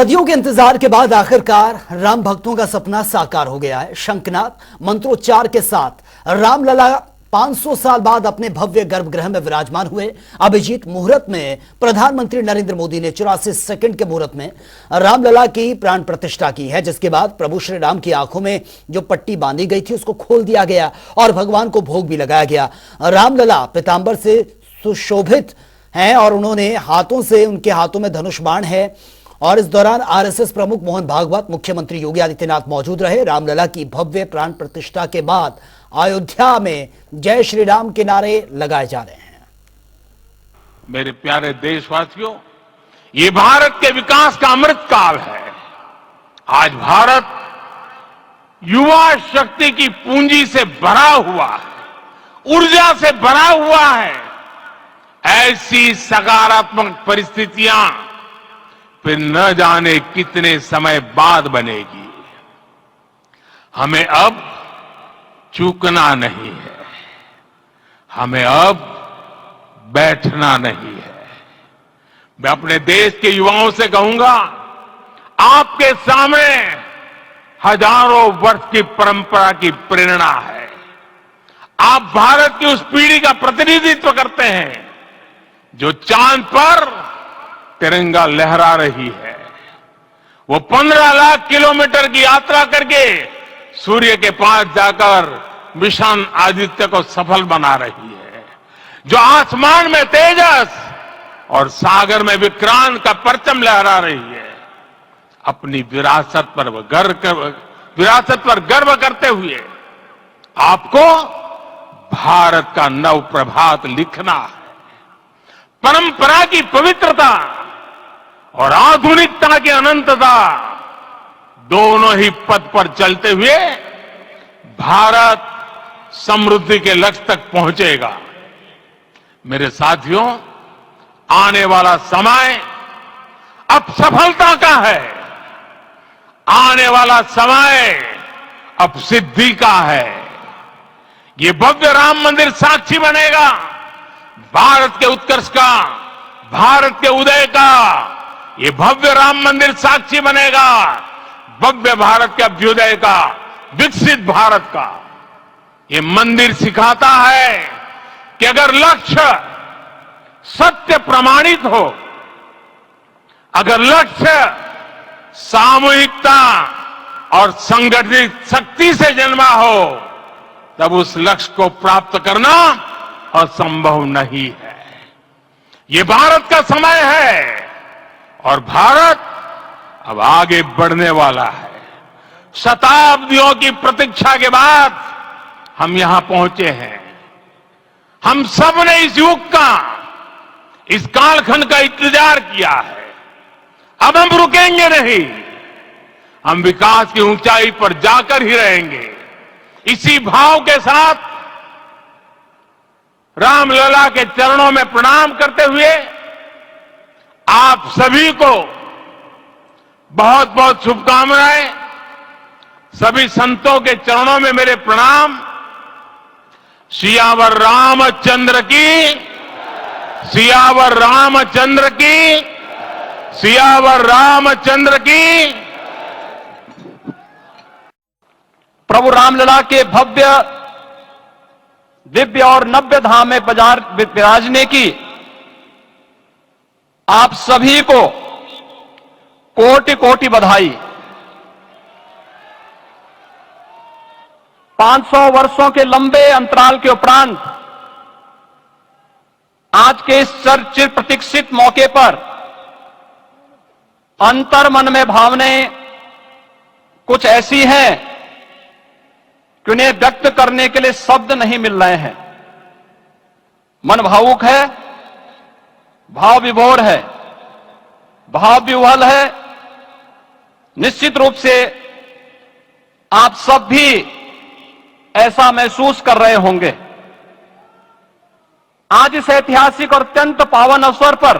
सदियों के इंतजार के बाद आखिरकार राम भक्तों का सपना साकार हो गया है। शंखनाद मंत्रोच्चार के साथ रामलला 500 साल बाद अपने भव्य गर्भगृह में विराजमान हुए। अभिजीत मुहूर्त में प्रधानमंत्री नरेंद्र मोदी ने 84 सेकंड के मुहूर्त में रामलला की प्राण प्रतिष्ठा की है, जिसके बाद प्रभु श्री राम की आंखों में जो पट्टी बांधी गई थी उसको खोल दिया गया और भगवान को भोग भी लगाया गया। रामलला पीतांबर से सुशोभित हैं और उनके हाथों में धनुष बाण है। और इस दौरान आरएसएस प्रमुख मोहन भागवत, मुख्यमंत्री योगी आदित्यनाथ मौजूद रहे। रामलला की भव्य प्राण प्रतिष्ठा के बाद अयोध्या में जय श्री राम के नारे लगाए जा रहे हैं। मेरे प्यारे देशवासियों, ये भारत के विकास का अमृत काल है। आज भारत युवा शक्ति की पूंजी से भरा हुआ है, ऊर्जा से भरा हुआ है। ऐसी सकारात्मक परिस्थितियां फिर न जाने कितने समय बाद बनेगी। हमें अब चूकना नहीं है, हमें अब बैठना नहीं है। मैं अपने देश के युवाओं से कहूंगा, आपके सामने हजारों वर्ष की परंपरा की प्रेरणा है। आप भारत की उस पीढ़ी का प्रतिनिधित्व करते हैं जो चांद पर तिरंगा लहरा रही है। वो 15 लाख किलोमीटर की यात्रा करके सूर्य के पास जाकर मिशन आदित्य को सफल बना रही है। जो आसमान में तेजस और सागर में विक्रांत का परचम लहरा रही है। अपनी विरासत पर गर्व करते हुए आपको भारत का नव प्रभात लिखना है। परंपरा की पवित्रता और आधुनिकता की अनंतता दोनों ही पथ पर चलते हुए भारत समृद्धि के लक्ष्य तक पहुंचेगा। मेरे साथियों, आने वाला समय अब सफलता का है। आने वाला समय अब सिद्धि का है। ये भव्य राम मंदिर साक्षी बनेगा भारत के उत्कर्ष का, भारत के उदय का। ये भव्य राम मंदिर साक्षी बनेगा भव्य भारत के अभ्युदय का, विकसित भारत का। ये मंदिर सिखाता है कि अगर लक्ष्य सत्य प्रमाणित हो, अगर लक्ष्य सामूहिकता और संगठित शक्ति से जन्मा हो, तब उस लक्ष्य को प्राप्त करना असंभव नहीं है। ये भारत का समय है और भारत अब आगे बढ़ने वाला है। शताब्दियों की प्रतीक्षा के बाद हम यहां पहुंचे हैं। हम सब ने इस युग का, इस कालखंड का इंतजार किया है। अब हम रुकेंगे नहीं, हम विकास की ऊंचाई पर जाकर ही रहेंगे। इसी भाव के साथ रामलला के चरणों में प्रणाम करते हुए आप सभी को बहुत बहुत शुभकामनाएं। सभी संतों के चरणों में मेरे प्रणाम। सियावर रामचंद्र की, सियावर रामचंद्र की, सियावर रामचंद्र की। प्रभु रामलला के भव्य, दिव्य और नव्य धाम में विराजने की आप सभी को कोटि कोटि बधाई। 500 वर्षों के लंबे अंतराल के उपरांत आज के इस चर्चित प्रतीक्षित मौके पर अंतर मन में भावनाएं कुछ ऐसी हैं कि उन्हें व्यक्त करने के लिए शब्द नहीं मिल रहे हैं। मन भावुक है, भाव विभोर है, भाव विह्वल है। निश्चित रूप से आप सब भी ऐसा महसूस कर रहे होंगे। आज इस ऐतिहासिक और अत्यंत पावन अवसर पर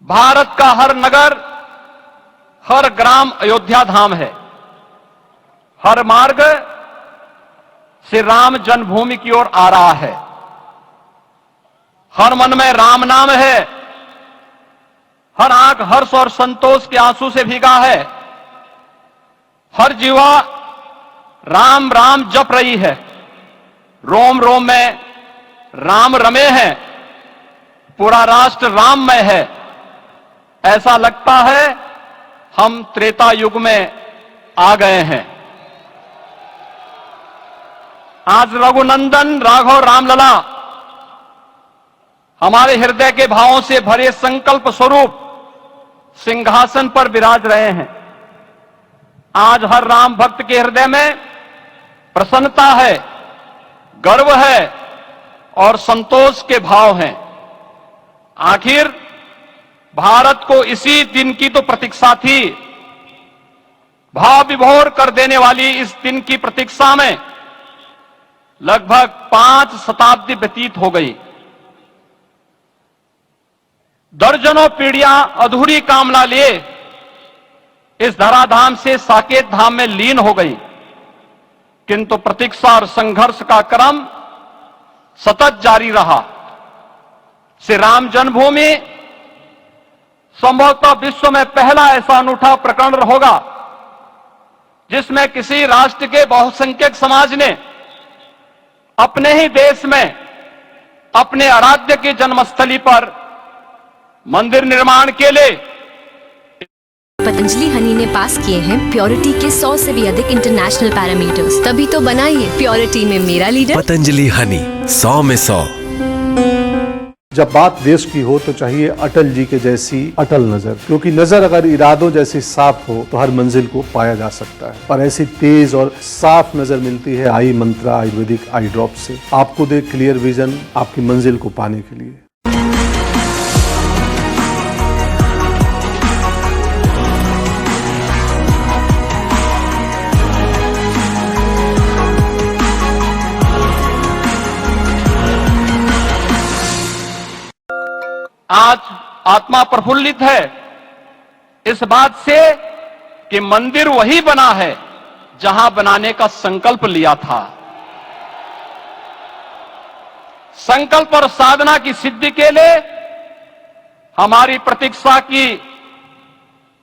भारत का हर नगर, हर ग्राम अयोध्या धाम है। हर मार्ग श्री राम जन्मभूमि की ओर आ रहा है। हर मन में राम नाम है, हर आंख हर्ष और संतोष के आंसू से भीगा है। हर जीवा राम राम जप रही है। रोम रोम में राम रमे हैं। पूरा राष्ट्र राममय है। ऐसा लगता है हम त्रेता युग में आ गए हैं। आज रघुनंदन राघव रामलला हमारे हृदय के भावों से भरे संकल्प स्वरूप सिंहासन पर विराज रहे हैं। आज हर राम भक्त के हृदय में प्रसन्नता है, गर्व है और संतोष के भाव हैं। आखिर भारत को इसी दिन की तो प्रतीक्षा थी। भाव विभोर कर देने वाली इस दिन की प्रतीक्षा में लगभग 5 शताब्दी व्यतीत हो गई। दर्जनों पीढ़ियां अधूरी कामना लिए इस धराधाम से साकेत धाम में लीन हो गई, किंतु प्रतीक्षा और संघर्ष का क्रम सतत जारी रहा। श्री राम जन्मभूमि संभवतः विश्व में पहला ऐसा अनूठा प्रकरण होगा जिसमें किसी राष्ट्र के बहुसंख्यक समाज ने अपने ही देश में अपने आराध्य की जन्मस्थली पर मंदिर निर्माण के लिए पतंजलि हनी ने पास किए हैं प्योरिटी के 100 से भी अधिक इंटरनेशनल पैरामीटर्स। तभी तो बनाइए प्योरिटी में मेरा लीडर। पतंजलि हनी 100 में 100। जब बात देश की हो तो चाहिए अटल जी के जैसी अटल नजर, क्योंकि नजर अगर इरादों जैसी साफ हो तो हर मंजिल को पाया जा सकता है। और ऐसी तेज और साफ नजर मिलती है आई मंत्रा आयुर्वेदिक आई ड्रॉप से। आपको दे क्लियर विजन आपकी मंजिल को पाने के लिए। आज आत्मा प्रफुल्लित है इस बात से कि मंदिर वही बना है जहां बनाने का संकल्प लिया था। संकल्प और साधना की सिद्धि के लिए हमारी प्रतीक्षा की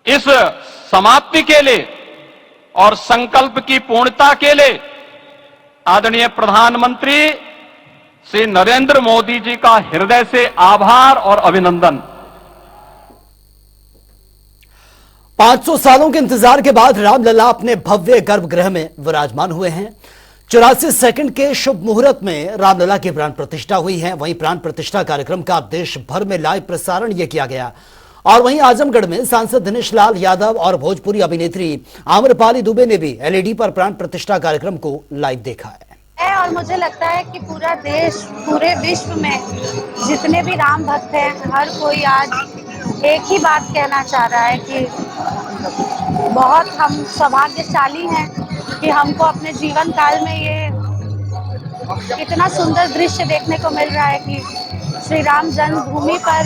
इस समाप्ति के लिए और संकल्प की पूर्णता के लिए आदरणीय प्रधानमंत्री श्री नरेंद्र मोदी जी का हृदय से आभार और अभिनंदन। 500 सालों के इंतजार के बाद रामलला अपने भव्य गर्भगृह में विराजमान हुए हैं। 84 सेकंड के शुभ मुहूर्त में रामलला की प्राण प्रतिष्ठा हुई है। वहीं प्राण प्रतिष्ठा कार्यक्रम का देश भर में लाइव प्रसारण यह किया गया। और वहीं आजमगढ़ में सांसद दिनेश लाल यादव और भोजपुरी अभिनेत्री आम्रपाली दुबे ने भी एलईडी पर प्राण प्रतिष्ठा कार्यक्रम को लाइव देखा है। और मुझे लगता है कि पूरा देश, पूरे विश्व में जितने भी राम भक्त हैं, हर कोई आज एक ही बात कहना चाह रहा है कि बहुत हम सौभाग्यशाली हैं कि हमको अपने जीवन काल में ये इतना सुंदर दृश्य देखने को मिल रहा है कि श्री राम जन्मभूमि पर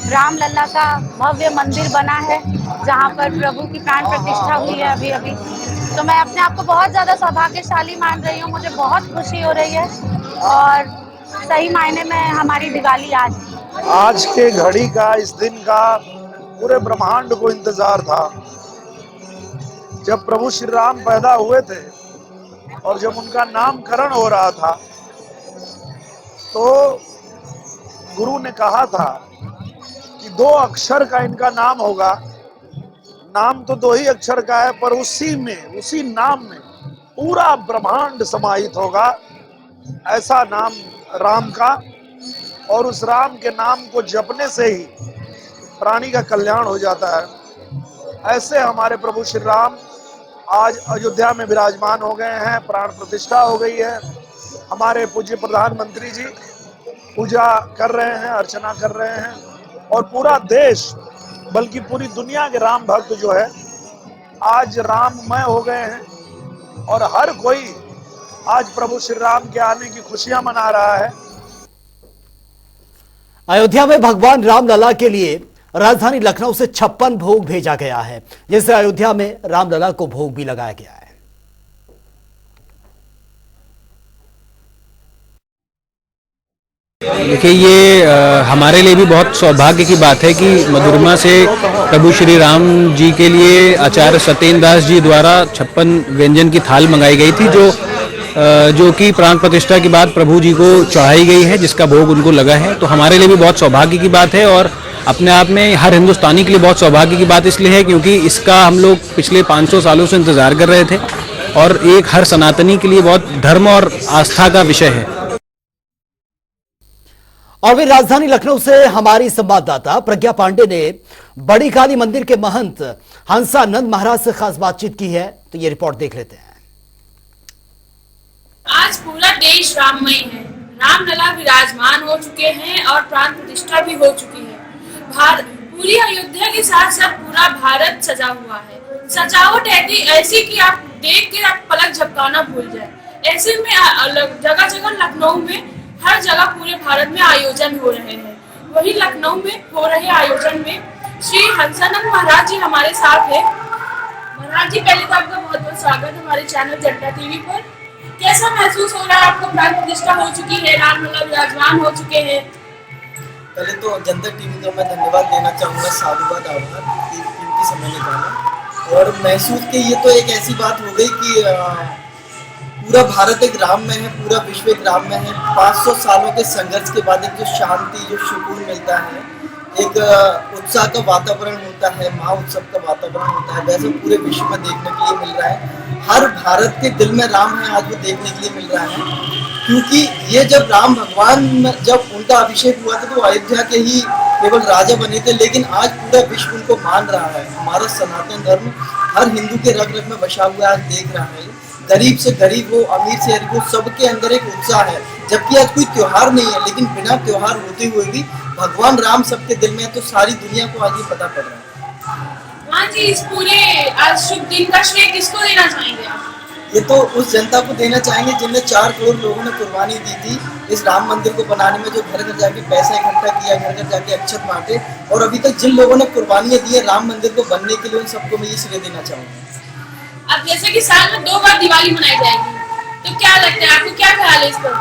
रामलला का भव्य मंदिर बना है, जहाँ पर प्रभु की प्राण प्रतिष्ठा हुई है अभी अभी। तो मैं अपने आप को बहुत ज्यादा सौभाग्यशाली मान रही हूँ। मुझे बहुत खुशी हो रही है और सही मायने में हमारी दिवाली आज के घड़ी का, इस दिन का पूरे ब्रह्मांड को इंतजार था। जब प्रभु श्री राम पैदा हुए थे और जब उनका नामकरण हो रहा था तो गुरु ने कहा था कि 2 अक्षर का इनका नाम होगा। नाम तो 2 ही अक्षर का है, पर उसी नाम में पूरा ब्रह्मांड समाहित होगा। ऐसा नाम राम का, और उस राम के नाम को जपने से ही प्राणी का कल्याण हो जाता है। ऐसे हमारे प्रभु श्री राम आज अयोध्या में विराजमान हो गए हैं। प्राण प्रतिष्ठा हो गई है। हमारे पूज्य प्रधानमंत्री जी पूजा कर रहे हैं, अर्चना कर रहे हैं, और पूरा देश बल्कि पूरी दुनिया के राम भक्त जो है आज राममय हो गए हैं और हर कोई आज प्रभु श्री राम के आने की खुशियां मना रहा है। अयोध्या में भगवान रामलला के लिए राजधानी लखनऊ से 56 भोग भेजा गया है, जिससे अयोध्या में रामलला को भोग भी लगाया गया है। देखिए ये हमारे लिए भी बहुत सौभाग्य की बात है कि मधुरमा से प्रभु श्री राम जी के लिए आचार्य सत्येंद्र दास जी द्वारा 56 व्यंजन की थाल मंगाई गई थी, जो कि प्राण प्रतिष्ठा के बाद प्रभु जी को चढ़ाई गई है, जिसका भोग उनको लगा है। तो हमारे लिए भी बहुत सौभाग्य की बात है और अपने आप में हर हिंदुस्तानी के लिए बहुत सौभाग्य की बात इसलिए है क्योंकि इसका हम लोग पिछले 500 सालों से इंतजार कर रहे थे और एक हर सनातनी के लिए बहुत धर्म और आस्था का विषय है। और वे राजधानी लखनऊ से हमारी संवाददाता प्रज्ञा पांडे ने बड़ी काली मंदिर के महंत हंसानंद महाराज से खास बातचीत की है, तो ये रिपोर्ट देख लेते हैं। आज पूरा देश राममय है। रामलला विराजमान हो चुके हैं और प्राण प्रतिष्ठा भी हो चुकी है। पूरी अयोध्या के साथ साथ पूरा भारत सजा हुआ है। सजावट ऐसी कि आप देख के आप पलक झपकाना भूल जाए। ऐसे में जगह जगह लखनऊ में हर जगह पूरे भारत में आयोजन हो रहे हैं। वही लखनऊ में हो रहे आयोजन में श्री हंसानंद महाराज जी हमारे साथ है। महाराज जी, पहले तो आपका बहुत बहुत स्वागत है हमारे चैनल जनता टीवी पर। कैसा महसूस हो रहा है आपको? प्राण प्रतिष्ठा हो चुकी है, रामलला विराजमान हो चुके हैं। पहले तो जनता टीवी को मैं धन्यवाद देना चाहूँगा, साधुवाद आभार कीमती समय निकाला। और महसूस कि ये तो एक ऐसी बात हो गई कि पूरा भारत एक राम में है, पूरा विश्व एक राम में है। 500 सालों के संघर्ष के बाद एक जो शांति, जो सुकून मिलता है, एक उत्साह का वातावरण होता है, महा उत्सव का वातावरण होता है, वैसे पूरे विश्व में देखने के लिए मिल रहा है। हर भारत के दिल में राम है, आज वो देखने के लिए मिल रहा है। क्योंकि ये जब राम भगवान जब उनका अभिषेक हुआ था तो अयोध्या के ही केवल राजा बने थे, लेकिन आज पूरा विश्व उनको मान रहा है। हमारा सनातन धर्म हर हिंदू के रग रग में बसा हुआ आज देख रहा है। गरीब से गरीब हो, अमीर से अमीर हो, सबके अंदर एक उत्साह है। जबकि आज कोई त्योहार नहीं है, लेकिन बिना त्योहार होते हुए भी भगवान राम सबके दिल में है। तो सारी दुनिया को आज ये पता पड़ रहा है। हाँ जी, इस पूरे आज शुभ दिन का श्रेय किसको देना चाहेंगे आप? ये तो उस जनता को देना चाहेंगे जिनने 4 करोड़ लोगों ने कुर्बानी दी थी इस राम मंदिर को बनाने में, जो घर घर जाके पैसा इकट्ठा किया, घर घर जाके अक्षत बांटे, और अभी तक जिन लोगों ने कुर्बानियां दी है राम मंदिर को बनने के लिए, उन सबको मैं ये श्रेय देना चाहूँगा। अब जैसे कि साल में 2 बार दिवाली मनाई जाएगी, तो क्या लगता है आपको, क्या ख्याल है इस पर?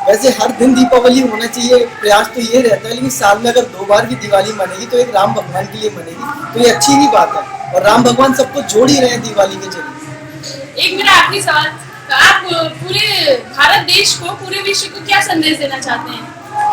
वैसे हर दिन दीपावली होना चाहिए, प्रयास तो ये रहता है, लेकिन साल में अगर 2 बार भी दिवाली मनेगी तो एक राम भगवान के लिए मनेगी, तो ये अच्छी ही बात है। और राम भगवान सबको जोड़ ही रहे हैं दिवाली के जरिए। एक मेरा आखिरी सवाल, आप पूरे भारत देश को, पूरे विश्व को क्या संदेश देना चाहते हैं?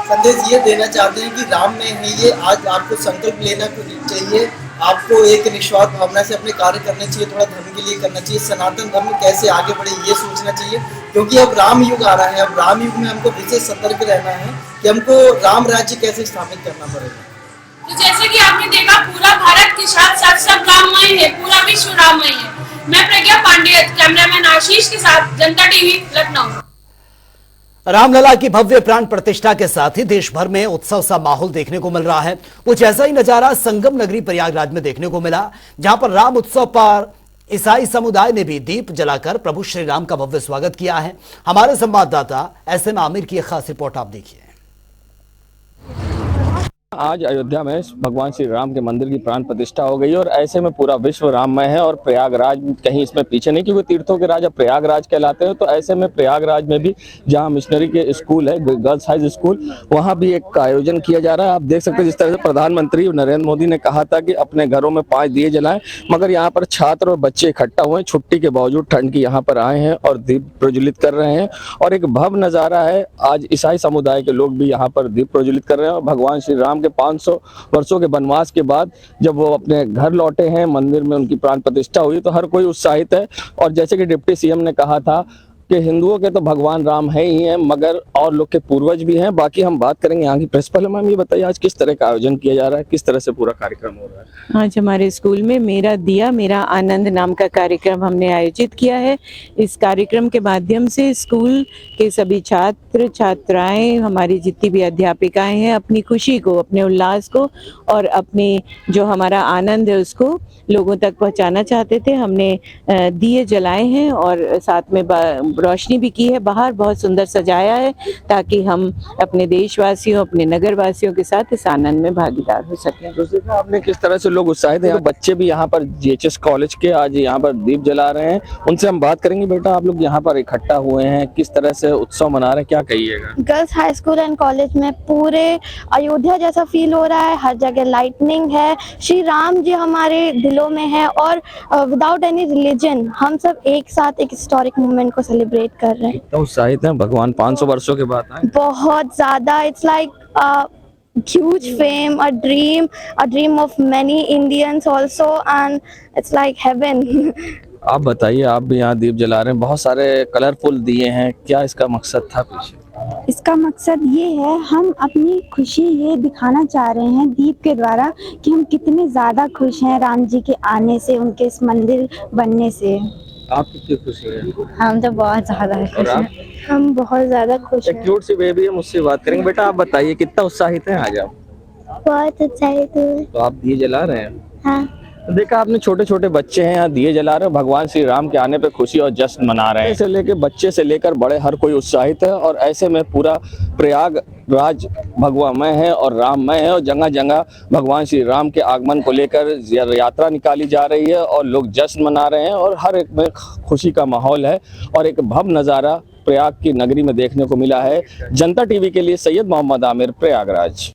संदेश ये देना चाहते हैं कि राम में है ये। आज आपको संकल्प लेना चाहिए, आपको एक निस्वार्थ भावना से अपने कार्य करने चाहिए, थोड़ा धर्म के लिए करना चाहिए, सनातन धर्म कैसे आगे बढ़े ये सोचना चाहिए। क्योंकि अब राम युग आ रहा है, अब राम युग में हमको विशेष सतर्क रहना है कि हमको राम राज्य कैसे स्थापित करना पड़ेगा। तो जैसे कि आपने देखा, पूरा भारत के साथ साथ सब राममय है, पूरा विश्व राममय है। मैं प्रज्ञा पांडे, कैमरामैन आशीष के साथ, जनता टीवी लखनऊ। रामलला की भव्य प्राण प्रतिष्ठा के साथ ही देश भर में उत्सव सा माहौल देखने को मिल रहा है। कुछ ऐसा ही नजारा संगम नगरी प्रयागराज में देखने को मिला, जहां पर राम उत्सव पर ईसाई समुदाय ने भी दीप जलाकर प्रभु श्री राम का भव्य स्वागत किया है। हमारे संवाददाता SM आमिर की एक खास रिपोर्ट आप देखिए। आज अयोध्या में भगवान श्री राम के मंदिर की प्राण प्रतिष्ठा हो गई और ऐसे में पूरा विश्व राममय है और प्रयागराज कहीं इसमें पीछे नहीं, क्योंकि तीर्थों के राजा प्रयागराज कहलाते हैं। तो ऐसे में प्रयागराज में भी जहां मिशनरी के स्कूल है, गर्ल्स हाई स्कूल, वहां भी एक आयोजन किया जा रहा है। आप देख सकते हैं जिस तरह से प्रधानमंत्री नरेंद्र मोदी ने कहा था कि अपने घरों में 5 दिए जलाएं, मगर यहाँ पर छात्र और बच्चे इकट्ठा हुए, छुट्टी के बावजूद ठंड की यहाँ पर आए हैं और दीप प्रज्वलित कर रहे हैं। और एक भव्य नजारा है, आज ईसाई समुदाय के लोग भी यहाँ पर दीप प्रज्वलित कर रहे हैं। और भगवान श्री राम 500 वर्षों के वनवास के बाद जब वो अपने घर लौटे हैं, मंदिर में उनकी प्राण प्रतिष्ठा हुई, तो हर कोई उत्साहित है। और जैसे कि डिप्टी CM ने कहा था कि हिंदुओं के तो भगवान राम है ही हैं, मगर और लोग के पूर्वज भी हैं। बाकी हम बात करेंगे यहाँ की प्रिंसिपल। मैम, ये बताइए आज किस तरह का आयोजन किया जा रहा है, किस तरह से पूरा कार्यक्रम हो रहा है? आज हमारे स्कूल में मेरा दिया मेरा आनंद नाम का कार्यक्रम हमने आयोजित किया है। इस कार्यक्रम के माध्यम से स्कूल के सभी छात्र छात्राएं, हमारी जितनी भी अध्यापिकाएं हैं, अपनी खुशी को, अपने उल्लास को और अपने जो हमारा आनंद है उसको लोगों तक पहुंचाना चाहते थे। हमने दिए जलाए हैं और साथ में रोशनी भी की है, बाहर बहुत सुंदर सजाया है ताकि हम अपने देशवासियों, अपने नगरवासियों के साथ इस आनंद में भागीदार हो सकें। दूसरी तरफ आपने किस तरह से लोग उत्साहित हैं, बच्चे भी यहाँ पर जीएचएस कॉलेज के आज यहाँ पर दीप जला रहे हैं, उनसे हम बात करेंगे। बेटा, आप लोग यहाँ पर इकट्ठा हुए हैं, किस तरह से उत्सव मना रहे हैं, क्या कहिएगा? Girls high school and college में पूरे अयोध्या जैसा फील हो रहा है, हर जगह लाइटनिंग है, श्री राम जी हमारे दिलों में है और विदाउट एनी रिलीजन हम सब एक साथ एक हिस्टोरिक मोमेंट को सेलिब्रेट कर रहे हैं। तो उत्साहित हैं भगवान 500 वर्षों के बाद आए? बहुत ज्यादा, it's like huge fame, a dream of many Indians also, and it's like heaven. आप बताइए, आप भी यहाँ दीप जला रहे हैं, बहुत सारे कलरफुल दिए हैं, क्या इसका मकसद था पीछे? इसका मकसद ये है, हम अपनी खुशी ये दिखाना चाह रहे हैं दीप के द्वारा कि हम कितने ज़्यादा खुश हैं राम जी के आने से, उनके इस मंदिर बनने से। आप कितनी खुशी है? हम तो बहुत ज़्यादा खुश हैं। हम बहुत ज़्यादा खुश एक हैं। क्यूट सी बेबी है, मुझसे बात करेंगे। बेटा, आप बताइए कितना उत्साहित हैं आज आप? बहुत उत्साहित हुए। तो आप दिए जला रहे हैं? हाँ। तो देखा आपने, छोटे छोटे बच्चे हैं यहाँ दिए जला रहे हैं, भगवान श्री राम के आने पे खुशी और जश्न मना रहे हैं। से लेके बच्चे से लेकर बड़े हर कोई उत्साहित है और ऐसे में पूरा प्रयागराज भगवामय है और राममय है और जगह जगह भगवान श्री राम के आगमन को लेकर यात्रा निकाली जा रही है और लोग जश्न मना रहे हैं और हर एक में खुशी का माहौल है और एक भव्य नज़ारा प्रयाग की नगरी में देखने को मिला है। जनता टीवी के लिए सैयद मोहम्मद आमिर, प्रयागराज।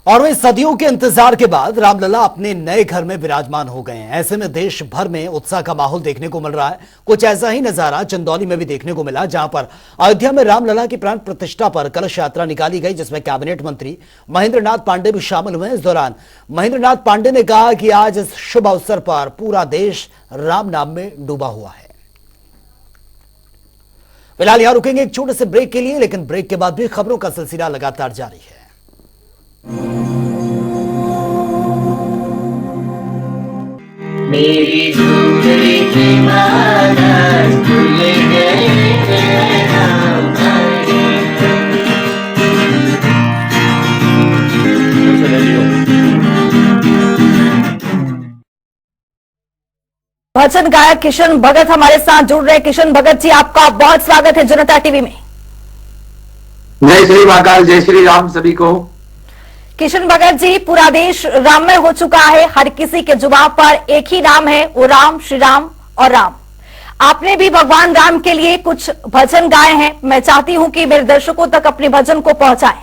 और वहीं सदियों के इंतजार के बाद रामलला अपने नए घर में विराजमान हो गए हैं। ऐसे में देश भर में उत्साह का माहौल देखने को मिल रहा है। कुछ ऐसा ही नजारा चंदौली में भी देखने को मिला, जहां पर अयोध्या में रामलला की प्राण प्रतिष्ठा पर कलश यात्रा निकाली गई, जिसमें कैबिनेट मंत्री महेंद्र नाथ पांडे भी शामिल हुए। इस दौरान महेंद्र नाथ पांडे ने कहा कि आज इस शुभ अवसर पर पूरा देश राम नाम में डूबा हुआ है। फिलहाल यहां रुकेंगे एक छोटे से ब्रेक के लिए, लेकिन ब्रेक के बाद भी खबरों का सिलसिला लगातार जारी है। मेरी झूठी की मानस भूल गए राम भजन गायक किशन भगत हमारे साथ जुड़ रहे। किशन भगत जी, आपका बहुत स्वागत है जनता टीवी में। जय श्री महाकाल, जय श्री राम सभी को। किशन भगत जी, पूरा देश राममय हो चुका है, हर किसी के जुबान पर एक ही नाम है, वो राम, श्री राम और राम। आपने भी भगवान राम के लिए कुछ भजन गाए हैं, मैं चाहती हूं कि मेरे दर्शकों तक अपने भजन को पहुंचाएं।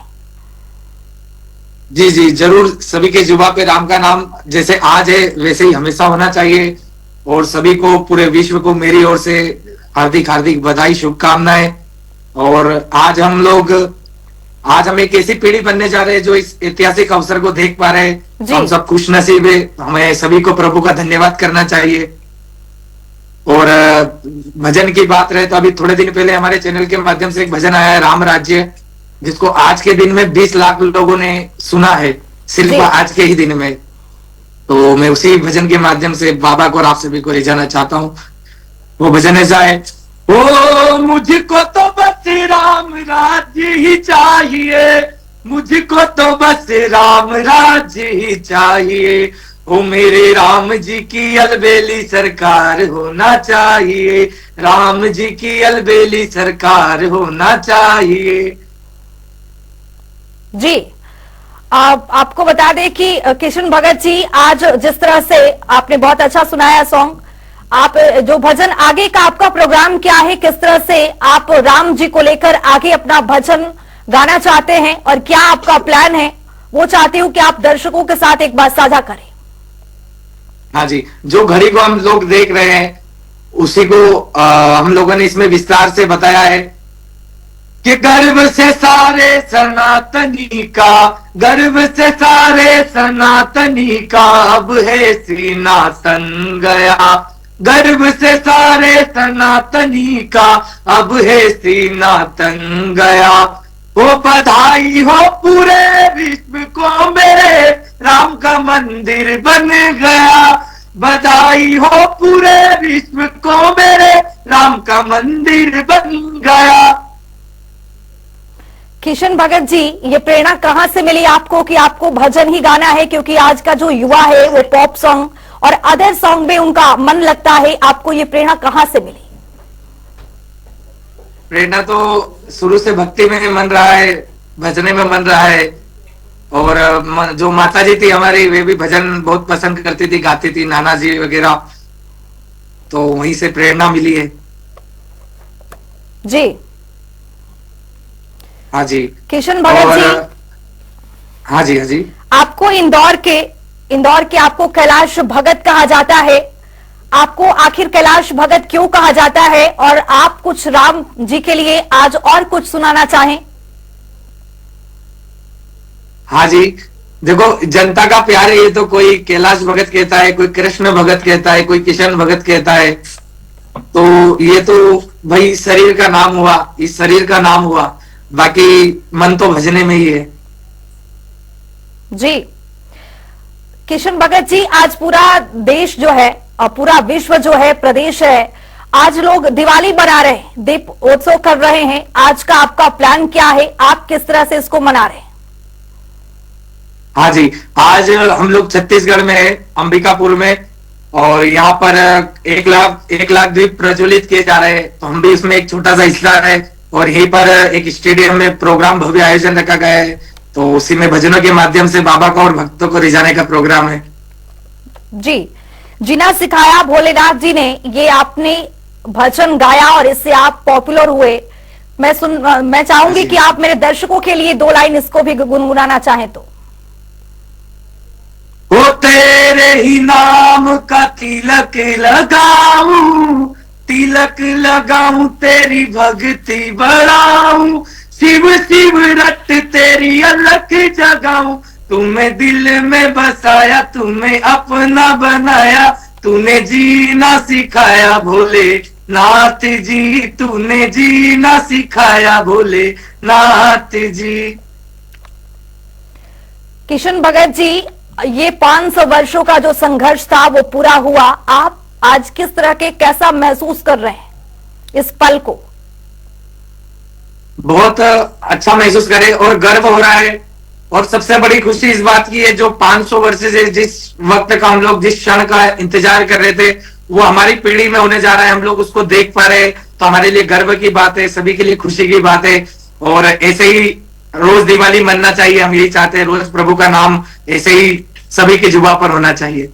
जी जी जरूर, सभी के जुबान पे राम का नाम जैसे आज है वैसे ही हमेशा होना चाहिए और सभी को, पूरे विश्व को मेरी ओर से हार्दिक हार्दिक बधाई, शुभकामनाएं। और आज हम एक ऐसी पीढ़ी बनने जा रहे हैं जो इस ऐतिहासिक अवसर को देख पा रहे हैं। हम सब खुश नसीब है, हमें सभी को प्रभु का धन्यवाद करना चाहिए। और भजन की बात रहे तो अभी थोड़े दिन पहले हमारे चैनल के माध्यम से एक भजन आया है, राम राज्य, जिसको आज के दिन में 20 लाख लोगों ने सुना है, सिर्फ आज के ही दिन में। तो मैं उसी भजन के माध्यम से बाबा को और आप सभी को रिझाना चाहता हूँ। वो भजन ऐसा है, ओ मुझको तो बस राम राज्य ही चाहिए, मुझको तो बस राम राज्य ही चाहिए, ओ मेरे राम जी की अलबेली सरकार होना चाहिए, राम जी की अलबेली सरकार होना चाहिए। जी, आपको बता दें कि किशन भगत जी, आज जिस तरह से आपने बहुत अच्छा सुनाया सॉन्ग, आप जो भजन, आगे का आपका प्रोग्राम क्या है, किस तरह से आप राम जी को लेकर आगे अपना भजन गाना चाहते हैं और क्या आपका प्लान है, वो चाहती हूं कि आप दर्शकों के साथ एक बात साझा करें। हाँ जी, जो घड़ी को हम लोग देख रहे हैं उसी को हम लोगों ने इसमें विस्तार से बताया है कि गर्व से सारे सनातनी का, गर्व से सारे सनातनी का अब है सिंहासन गया, गर्व से सारे सनातनी का अब है सिंहासन गया, वो बधाई हो पूरे विश्व को मेरे राम का मंदिर बन गया, बधाई हो पूरे विश्व को मेरे राम का मंदिर बन गया। किशन भगत जी, ये प्रेरणा कहां से मिली आपको कि आपको भजन ही गाना है? क्योंकि आज का जो युवा है वो पॉप सॉन्ग और अदर सॉन्ग में उनका मन लगता है, आपको ये प्रेरणा कहाँ से मिली? प्रेरणा तो शुरू से भक्ति में मन रहा है, भजने में मन रहा है। और जो माता जी थी हमारी, वे भी भजन बहुत पसंद करती थी, गाती थी, नाना जी वगैरह, तो वहीं से प्रेरणा मिली है। जी हाँ जी किशन भगत जी, हाँ जी, हाँ जी, आपको इंदौर के आपको कैलाश भगत कहा जाता है। आपको आखिर कैलाश भगत क्यों कहा जाता है? और आप कुछ राम जी के लिए आज और कुछ सुनाना चाहें? हाँ जी, देखो जनता का प्यार है ये, तो कोई कैलाश भगत कहता है, कोई कृष्ण भगत कहता है, कोई किशन भगत कहता है, तो ये तो भाई शरीर का नाम हुआ, इस शरीर का नाम हुआ, बाकी मन तो भजने में ही है। जी किशन भगत जी, आज पूरा देश जो है और पूरा विश्व जो है, प्रदेश है, आज लोग दिवाली मना रहे हैं, दीप उत्सव कर रहे हैं। आज का आपका प्लान क्या है? आप किस तरह से इसको मना रहे हैं? हाँ जी, आज हम लोग छत्तीसगढ़ में है, अंबिकापुर में, और यहाँ पर 1 लाख दीप प्रज्वलित किए जा रहे हैं, तो हम भी इसमें एक छोटा सा हिस्सा है। और यहीं पर एक स्टेडियम में प्रोग्राम भव्य आयोजन रखा गया है, तो उसी में भजनों के माध्यम से बाबा को और भक्तों को रिझाने का प्रोग्राम है। जी, जिना सिखाया भोलेनाथ जी ने, ये आपने भजन गाया और इससे आप पॉपुलर हुए। मैं चाहूंगी कि आप मेरे दर्शकों के लिए 2 लाइन इसको भी गुनगुनाना चाहें तो। वो तेरे ही नाम का तिलक लगाऊं, तिलक लगाऊं, तेरी भक्ति बढ़ाऊं, शिव शिव रट तेरी अलख जगाऊं, तुम्हें दिल में बसाया, तुम्हें अपना बनाया, तूने जीना सिखाया भोले नाथ जी, तूने जीना सिखाया भोले नाथ जी। किशन भगत जी, ये 500 वर्षों का जो संघर्ष था वो पूरा हुआ, आप आज किस तरह के कैसा महसूस कर रहे हैं इस पल को? बहुत अच्छा महसूस करे और गर्व हो रहा है। और सबसे बड़ी खुशी इस बात की है, जो 500 वर्ष से जिस वक्त का हम लोग जिस क्षण का इंतजार कर रहे थे, वो हमारी पीढ़ी में होने जा रहा है, हम लोग उसको देख पा रहे हैं, तो हमारे लिए गर्व की बात है, सभी के लिए खुशी की बात है। और ऐसे ही रोज दिवाली मनना चाहिए, हम यही चाहते हैं, रोज प्रभु का नाम ऐसे ही सभी की जुबान पर होना चाहिए।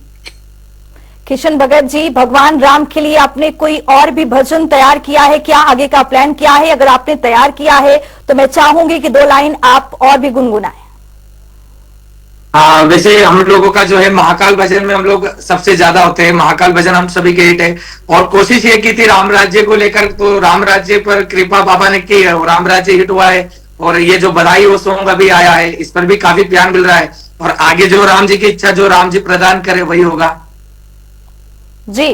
किशन भगत जी, भगवान राम के लिए आपने कोई और भी भजन तैयार किया है क्या? आगे का प्लान क्या है? अगर आपने तैयार किया है तो मैं चाहूंगी कि 2 लाइन आप और भी गुनगुनाएं। हाँ, वैसे हम लोगों का जो है महाकाल भजन में हम लोग सबसे ज्यादा होते हैं, महाकाल भजन हम सभी के हिट है। और कोशिश ये की थी राम राज्य को लेकर, तो राम राज्य पर कृपा बाबा ने की है और राम राज्य हिट हुआ है। और ये जो बधाई वो सॉन्ग अभी आया है, इस पर भी काफी प्यार मिल रहा है। और आगे जो राम जी की इच्छा, जो राम जी प्रदान करे वही होगा। जी,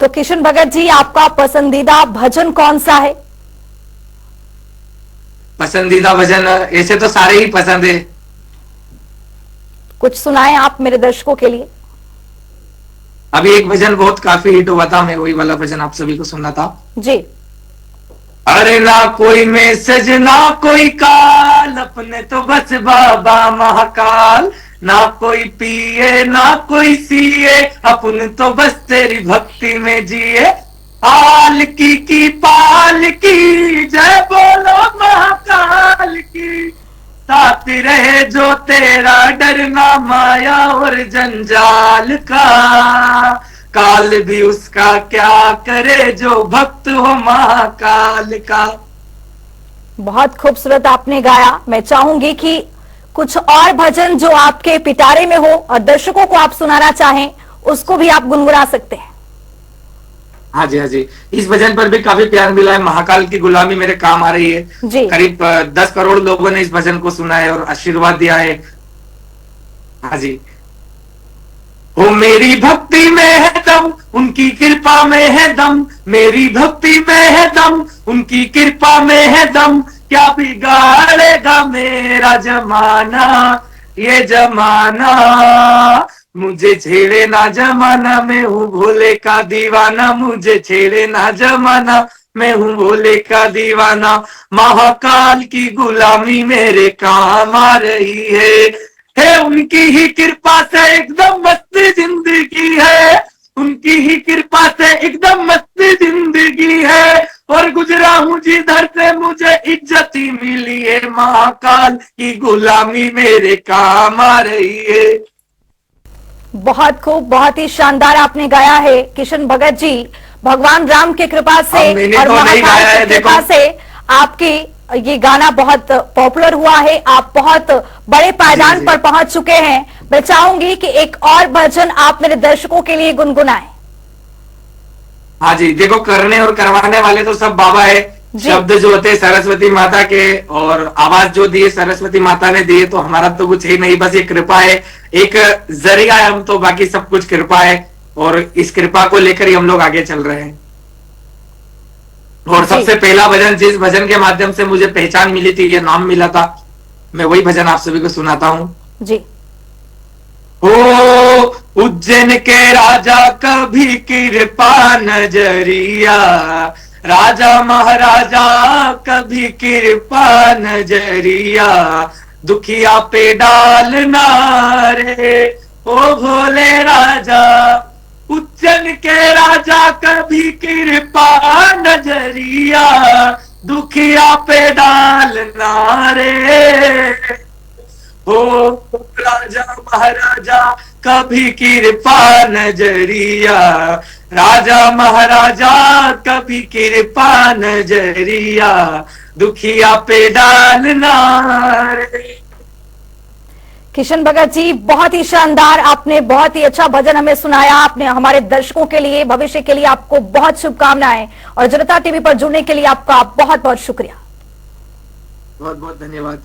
तो किशन भगत जी, आपका पसंदीदा भजन कौन सा है? पसंदीदा भजन ऐसे तो सारे ही पसंद है, कुछ सुनाएं आप मेरे दर्शकों के लिए। अभी एक भजन बहुत काफी हिट हुआ था, मैं वही वाला भजन आप सभी को सुनना था जी। अरे ना कोई मैसेज ना कोई काल, अपने तो बस बाबा महाकाल, ना कोई पिए ना कोई सीए, अपन तो बस तेरी भक्ति में जिए, आल की पाल की, जय बोलो महाकाल की, साथ रहे जो तेरा डरना माया और जंजाल का, काल भी उसका क्या करे जो भक्त हो महाकाल का। बहुत खूबसूरत आपने गाया। मैं चाहूंगी कि कुछ और भजन जो आपके पिटारे में हो और दर्शकों को आप सुनाना चाहें, उसको भी आप गुनगुना सकते हैं। हाँ जी, हाँ जी, इस भजन पर भी काफी प्यार मिला है। महाकाल की गुलामी मेरे काम आ रही है जी। करीब 10 करोड़ लोगों ने इस भजन को सुना है और आशीर्वाद दिया है। हाँ जी। ओ मेरी भक्ति में है दम, उनकी कृपा में है दम, मेरी भक्ति में है दम, उनकी कृपा में है दम, क्या बिगाड़ेगा मेरा जमाना, ये जमाना, मुझे छेड़े ना जमाना, मैं हूँ भोले का दीवाना, मुझे छेड़े ना जमाना, मैं हूँ भोले का दीवाना, महाकाल की गुलामी मेरे काम आ रही है, है, उनकी ही कृपा से एकदम मस्त जिंदगी है, उनकी ही कृपा से एकदम मस्त जिंदगी है, और गुजरा हूं जिधर से मुझे इज्जत ही मिली है, महाकाल की गुलामी मेरे काम आ रही है। बहुत खूब, बहुत ही शानदार आपने गाया है किशन भगत जी। भगवान राम की कृपा से और महाकाल की कृपा से आपकी ये गाना बहुत पॉपुलर हुआ है, आप बहुत बड़े पायदान पर पहुंच चुके हैं। मैं चाहूंगी कि एक और भजन आप मेरे दर्शकों के लिए गुनगुनाएं। हाँ जी, देखो करने और करवाने वाले तो सब बाबा है, शब्द जो होते सरस्वती माता के, और आवाज जो दिए सरस्वती माता ने दिए, तो हमारा तो कुछ ही नहीं, बस ये कृपा है, एक जरिया है हम तो, बाकी सब कुछ कृपा है, और इस कृपा को लेकर ही हम लोग आगे चल रहे हैं। और सबसे पहला भजन, जिस भजन के माध्यम से मुझे पहचान मिली थी, ये नाम मिला था, मैं वही भजन आप सभी को सुनाता हूँ जी। ओ उज्जैन के राजा कभी कृपा नजरिया, राजा महाराजा कभी कृपा नजरिया, दुखिया पे डालना रे ओ भोले राजा, उज्जैन के राजा कभी कृपा नजरिया, दुखिया पे डालना रे, हो राजा महाराजा कभी कृपा नजरिया, राजा महाराजा कभी कृपा नजरिया, दुखिया पे डालना रे। किशन भगत जी, बहुत ही शानदार, आपने बहुत ही अच्छा भजन हमें सुनाया। आपने हमारे दर्शकों के लिए, भविष्य के लिए आपको बहुत शुभकामनाएं, और जनता टीवी पर जुड़ने के लिए आपका बहुत बहुत शुक्रिया। बहुत बहुत धन्यवाद।